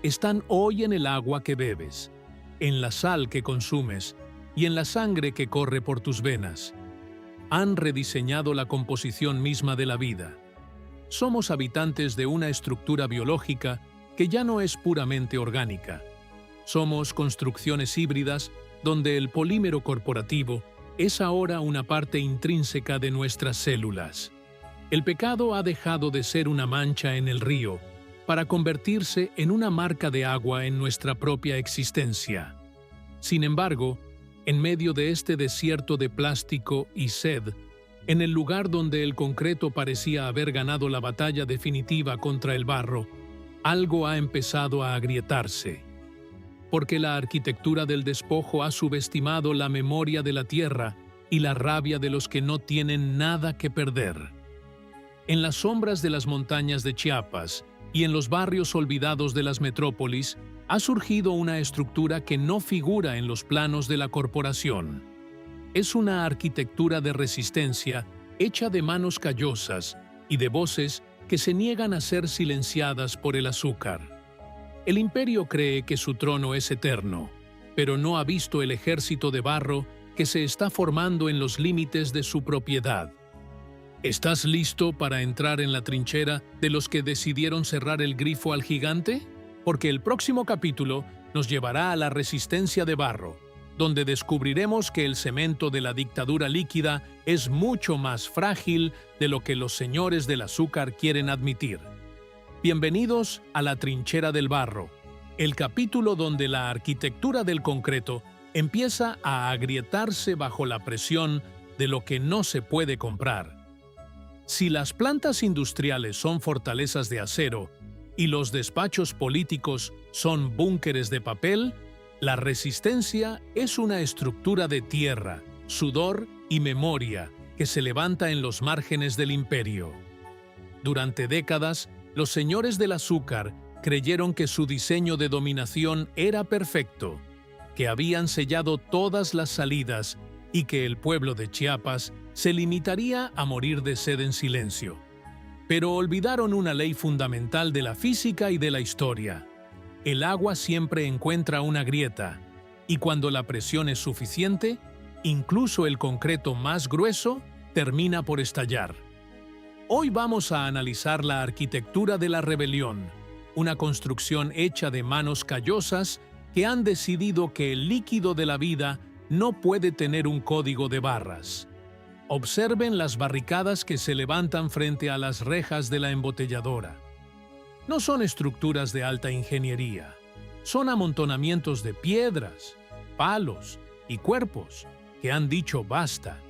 están hoy en el agua que bebes, en la sal que consumes y en la sangre que corre por tus venas. Han rediseñado la composición misma de la vida. Somos habitantes de una estructura biológica que ya no es puramente orgánica. Somos construcciones híbridas donde el polímero corporativo es ahora una parte intrínseca de nuestras células. El pecado ha dejado de ser una mancha en el río para convertirse en una marca de agua en nuestra propia existencia. Sin embargo, en medio de este desierto de plástico y sed, en el lugar donde el concreto parecía haber ganado la batalla definitiva contra el barro, algo ha empezado a agrietarse. Porque la arquitectura del despojo ha subestimado la memoria de la tierra y la rabia de los que no tienen nada que perder. En las sombras de las montañas de Chiapas y en los barrios olvidados de las metrópolis, ha surgido una estructura que no figura en los planos de la corporación. Es una arquitectura de resistencia hecha de manos callosas y de voces que se niegan a ser silenciadas por el azúcar. El imperio cree que su trono es eterno, pero no ha visto el ejército de barro que se está formando en los límites de su propiedad. ¿Estás listo para entrar en la trinchera de los que decidieron cerrar el grifo al gigante? Porque el próximo capítulo nos llevará a la resistencia de barro, donde descubriremos que el cemento de la dictadura líquida es mucho más frágil de lo que los señores del azúcar quieren admitir. Bienvenidos a la trinchera del barro, el capítulo donde la arquitectura del concreto empieza a agrietarse bajo la presión de lo que no se puede comprar. Si las plantas industriales son fortalezas de acero y los despachos políticos son búnkeres de papel, la resistencia es una estructura de tierra, sudor y memoria que se levanta en los márgenes del imperio. Durante décadas, los señores del azúcar creyeron que su diseño de dominación era perfecto, que habían sellado todas las salidas y que el pueblo de Chiapas se limitaría a morir de sed en silencio. Pero olvidaron una ley fundamental de la física y de la historia. El agua siempre encuentra una grieta, y cuando la presión es suficiente, incluso el concreto más grueso termina por estallar. Hoy vamos a analizar la arquitectura de la rebelión, una construcción hecha de manos callosas que han decidido que el líquido de la vida no puede tener un código de barras. Observen las barricadas que se levantan frente a las rejas de la embotelladora. No son estructuras de alta ingeniería, son amontonamientos de piedras, palos y cuerpos que han dicho basta.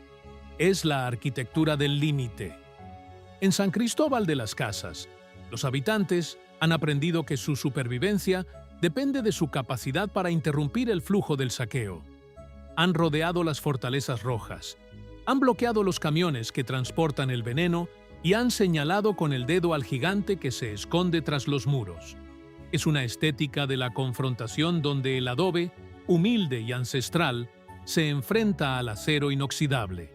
Es la arquitectura del límite. En San Cristóbal de las Casas, los habitantes han aprendido que su supervivencia depende de su capacidad para interrumpir el flujo del saqueo. Han rodeado las fortalezas rojas, han bloqueado los camiones que transportan el veneno y han señalado con el dedo al gigante que se esconde tras los muros. Es una estética de la confrontación donde el adobe, humilde y ancestral, se enfrenta al acero inoxidable.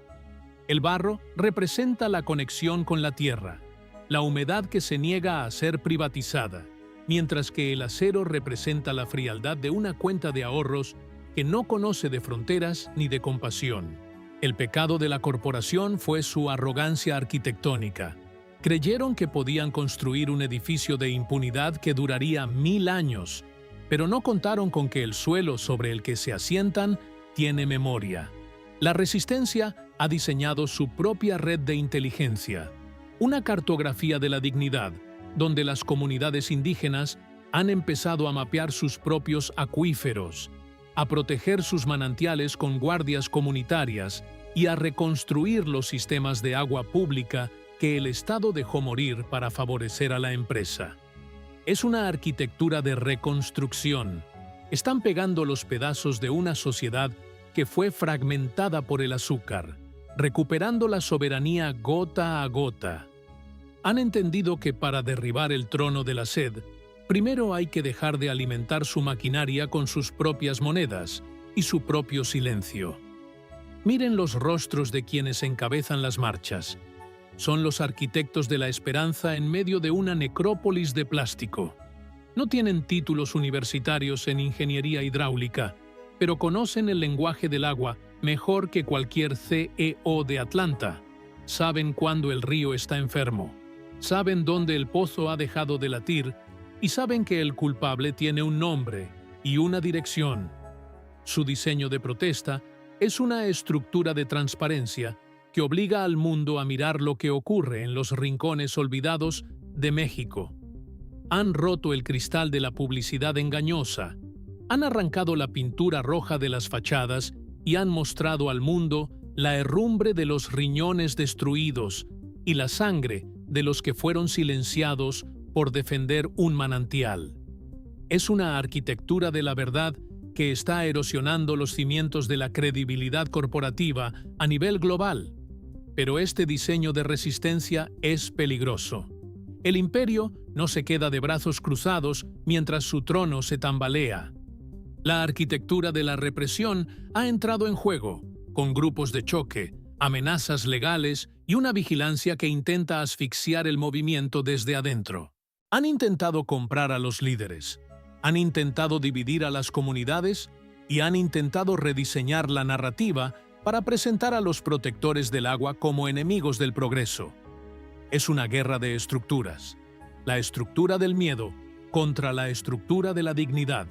El barro representa la conexión con la tierra, la humedad que se niega a ser privatizada, mientras que el acero representa la frialdad de una cuenta de ahorros que no conoce de fronteras ni de compasión. El pecado de la corporación fue su arrogancia arquitectónica. Creyeron que podían construir un edificio de impunidad que duraría 1000 años, pero no contaron con que el suelo sobre el que se asientan tiene memoria. La resistencia ha diseñado su propia red de inteligencia, una cartografía de la dignidad, donde las comunidades indígenas han empezado a mapear sus propios acuíferos, a proteger sus manantiales con guardias comunitarias y a reconstruir los sistemas de agua pública que el Estado dejó morir para favorecer a la empresa. Es una arquitectura de reconstrucción. Están pegando los pedazos de una sociedad que fue fragmentada por el azúcar, recuperando la soberanía gota a gota. Han entendido que para derribar el trono de la sed, primero hay que dejar de alimentar su maquinaria con sus propias monedas y su propio silencio. Miren los rostros de quienes encabezan las marchas. Son los arquitectos de la esperanza en medio de una necrópolis de plástico. No tienen títulos universitarios en ingeniería hidráulica, pero conocen el lenguaje del agua mejor que cualquier CEO de Atlanta. Saben cuándo el río está enfermo, saben dónde el pozo ha dejado de latir y saben que el culpable tiene un nombre y una dirección. Su diseño de protesta es una estructura de transparencia que obliga al mundo a mirar lo que ocurre en los rincones olvidados de México. Han roto el cristal de la publicidad engañosa, han arrancado la pintura roja de las fachadas y han mostrado al mundo la herrumbre de los riñones destruidos y la sangre de los que fueron silenciados por defender un manantial. Es una arquitectura de la verdad que está erosionando los cimientos de la credibilidad corporativa a nivel global. Pero este diseño de resistencia es peligroso. El imperio no se queda de brazos cruzados mientras su trono se tambalea. La arquitectura de la represión ha entrado en juego, con grupos de choque, amenazas legales y una vigilancia que intenta asfixiar el movimiento desde adentro. Han intentado comprar a los líderes, han intentado dividir a las comunidades y han intentado rediseñar la narrativa para presentar a los protectores del agua como enemigos del progreso. Es una guerra de estructuras, la estructura del miedo contra la estructura de la dignidad.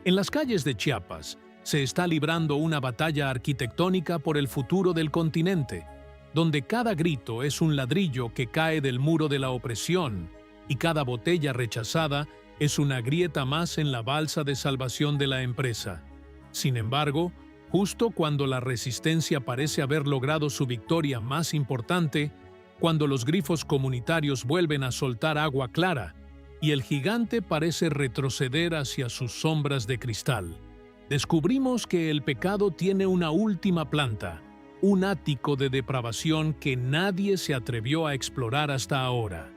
En las calles de Chiapas se está librando una batalla arquitectónica por el futuro del continente, donde cada grito es un ladrillo que cae del muro de la opresión y cada botella rechazada es una grieta más en la balsa de salvación de la empresa. Sin embargo, justo cuando la resistencia parece haber logrado su victoria más importante, cuando los grifos comunitarios vuelven a soltar agua clara y el gigante parece retroceder hacia sus sombras de cristal, descubrimos que el pecado tiene una última planta, un ático de depravación que nadie se atrevió a explorar hasta ahora,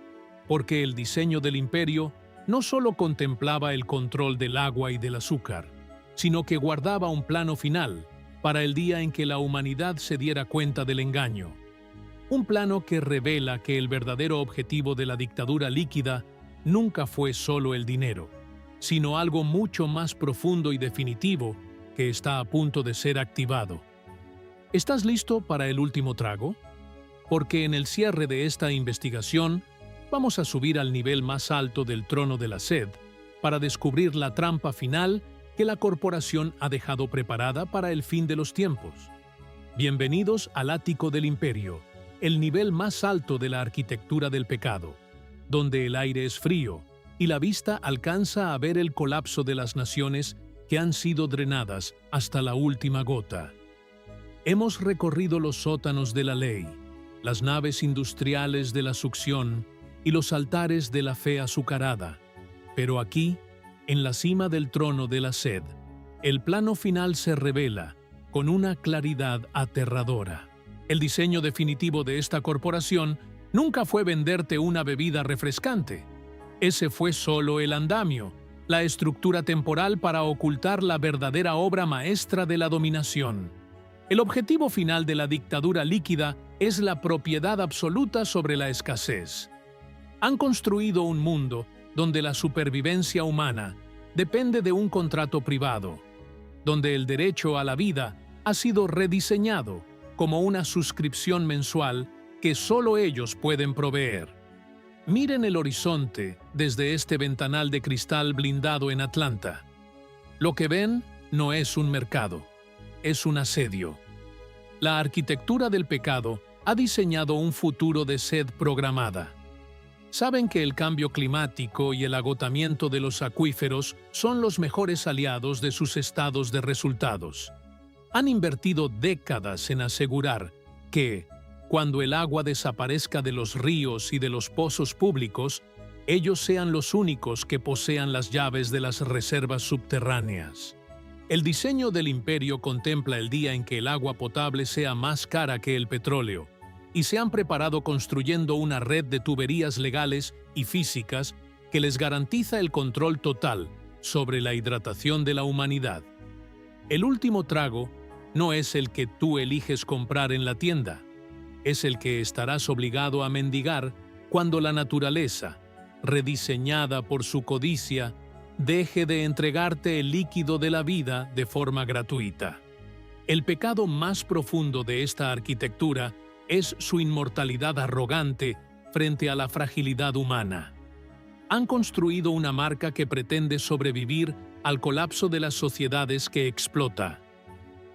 porque el diseño del imperio no solo contemplaba el control del agua y del azúcar, sino que guardaba un plano final para el día en que la humanidad se diera cuenta del engaño. Un plano que revela que el verdadero objetivo de la dictadura líquida nunca fue solo el dinero, sino algo mucho más profundo y definitivo que está a punto de ser activado. ¿Estás listo para el último trago? Porque en el cierre de esta investigación vamos a subir al nivel más alto del trono de la sed para descubrir la trampa final que la corporación ha dejado preparada para el fin de los tiempos. Bienvenidos al ático del imperio, el nivel más alto de la arquitectura del pecado, donde el aire es frío y la vista alcanza a ver el colapso de las naciones que han sido drenadas hasta la última gota. Hemos recorrido los sótanos de la ley, las naves industriales de la succión y los altares de la fe azucarada, pero aquí, en la cima del trono de la sed, el plano final se revela con una claridad aterradora. El diseño definitivo de esta corporación nunca fue venderte una bebida refrescante. Ese fue solo el andamio, la estructura temporal para ocultar la verdadera obra maestra de la dominación. El objetivo final de la dictadura líquida es la propiedad absoluta sobre la escasez. Han construido un mundo donde la supervivencia humana depende de un contrato privado, donde el derecho a la vida ha sido rediseñado como una suscripción mensual que solo ellos pueden proveer. Miren el horizonte desde este ventanal de cristal blindado en Atlanta. Lo que ven no es un mercado, es un asedio. La arquitectura del pecado ha diseñado un futuro de sed programada. Saben que el cambio climático y el agotamiento de los acuíferos son los mejores aliados de sus estados de resultados. Han invertido décadas en asegurar que, cuando el agua desaparezca de los ríos y de los pozos públicos, ellos sean los únicos que posean las llaves de las reservas subterráneas. El diseño del imperio contempla el día en que el agua potable sea más cara que el petróleo, y se han preparado construyendo una red de tuberías legales y físicas que les garantiza el control total sobre la hidratación de la humanidad. El último trago no es el que tú eliges comprar en la tienda. es el que estarás obligado a mendigar cuando la naturaleza, rediseñada por su codicia, deje de entregarte el líquido de la vida de forma gratuita. El pecado más profundo de esta arquitectura es su inmortalidad arrogante frente a la fragilidad humana. Han construido una marca que pretende sobrevivir al colapso de las sociedades que explota.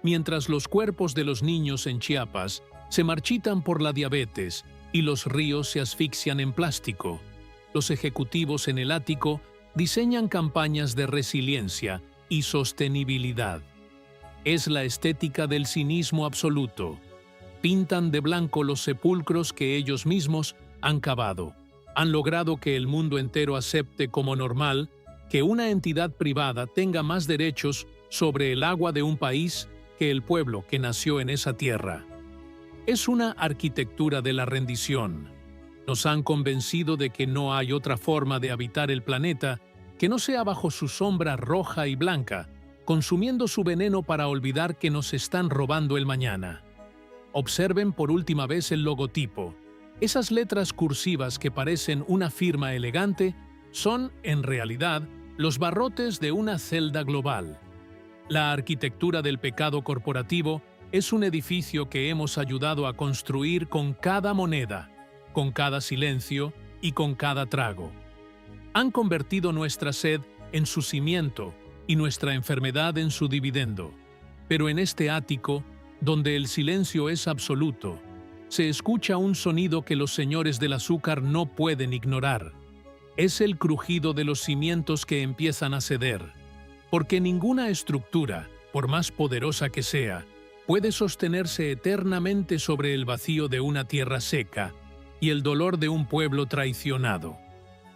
Mientras los cuerpos de los niños en Chiapas se marchitan por la diabetes y los ríos se asfixian en plástico, los ejecutivos en el ático diseñan campañas de resiliencia y sostenibilidad. Es la estética del cinismo absoluto. Pintan de blanco los sepulcros que ellos mismos han cavado. Han logrado que el mundo entero acepte como normal que una entidad privada tenga más derechos sobre el agua de un país que el pueblo que nació en esa tierra. Es una arquitectura de la rendición. Nos han convencido de que no hay otra forma de habitar el planeta que no sea bajo su sombra roja y blanca, consumiendo su veneno para olvidar que nos están robando el mañana. Observen por última vez el logotipo. Esas letras cursivas que parecen una firma elegante son, en realidad, los barrotes de una celda global. La arquitectura del pecado corporativo es un edificio que hemos ayudado a construir con cada moneda, con cada silencio y con cada trago. Han convertido nuestra sed en su cimiento y nuestra enfermedad en su dividendo. Pero en este ático, donde el silencio es absoluto, se escucha un sonido que los señores del azúcar no pueden ignorar. Es el crujido de los cimientos que empiezan a ceder, porque ninguna estructura, por más poderosa que sea, puede sostenerse eternamente sobre el vacío de una tierra seca y el dolor de un pueblo traicionado.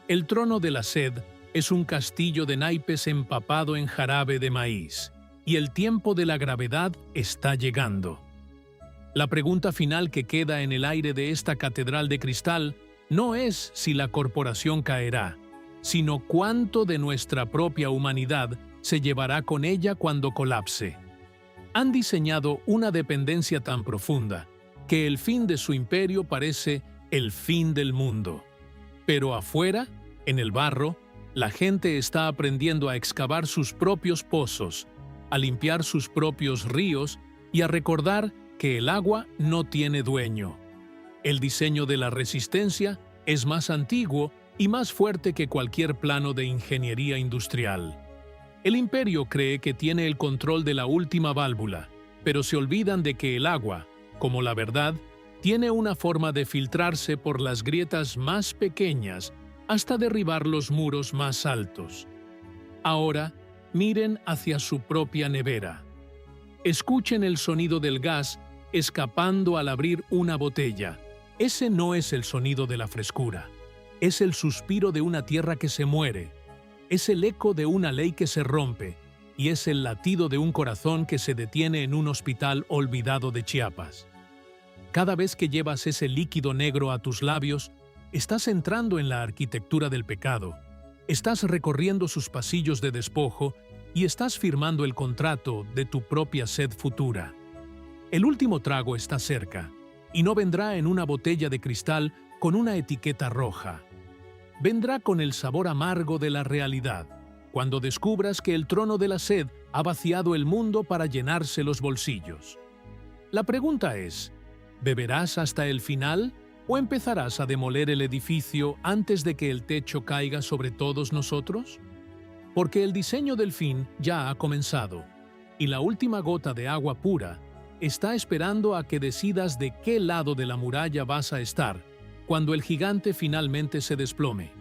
El trono de la sed es un castillo de naipes empapado en jarabe de maíz, y el tiempo de la gravedad está llegando. La pregunta final que queda en el aire de esta catedral de cristal no es si la corporación caerá, sino cuánto de nuestra propia humanidad se llevará con ella cuando colapse. Han diseñado una dependencia tan profunda que el fin de su imperio parece el fin del mundo. Pero afuera, en el barro, la gente está aprendiendo a excavar sus propios pozos, a limpiar sus propios ríos y a recordar que el agua no tiene dueño. El diseño de la resistencia es más antiguo y más fuerte que cualquier plano de ingeniería industrial. El imperio cree que tiene el control de la última válvula, pero se olvidan de que el agua, como la verdad, tiene una forma de filtrarse por las grietas más pequeñas hasta derribar los muros más altos. Ahora, miren hacia su propia nevera. Escuchen el sonido del gas escapando al abrir una botella. Ese no es el sonido de la frescura. Es el suspiro de una tierra que se muere. Es el eco de una ley que se rompe. Y es el latido de un corazón que se detiene en un hospital olvidado de Chiapas. Cada vez que llevas ese líquido negro a tus labios, estás entrando en la arquitectura del pecado. Estás recorriendo sus pasillos de despojo y estás firmando el contrato de tu propia sed futura. El último trago está cerca, y no vendrá en una botella de cristal con una etiqueta roja. Vendrá con el sabor amargo de la realidad, cuando descubras que el trono de la sed ha vaciado el mundo para llenarse los bolsillos. La pregunta es, ¿beberás hasta el final o empezarás a demoler el edificio antes de que el techo caiga sobre todos nosotros? Porque el diseño del fin ya ha comenzado, y la última gota de agua pura está esperando a que decidas de qué lado de la muralla vas a estar cuando el gigante finalmente se desplome.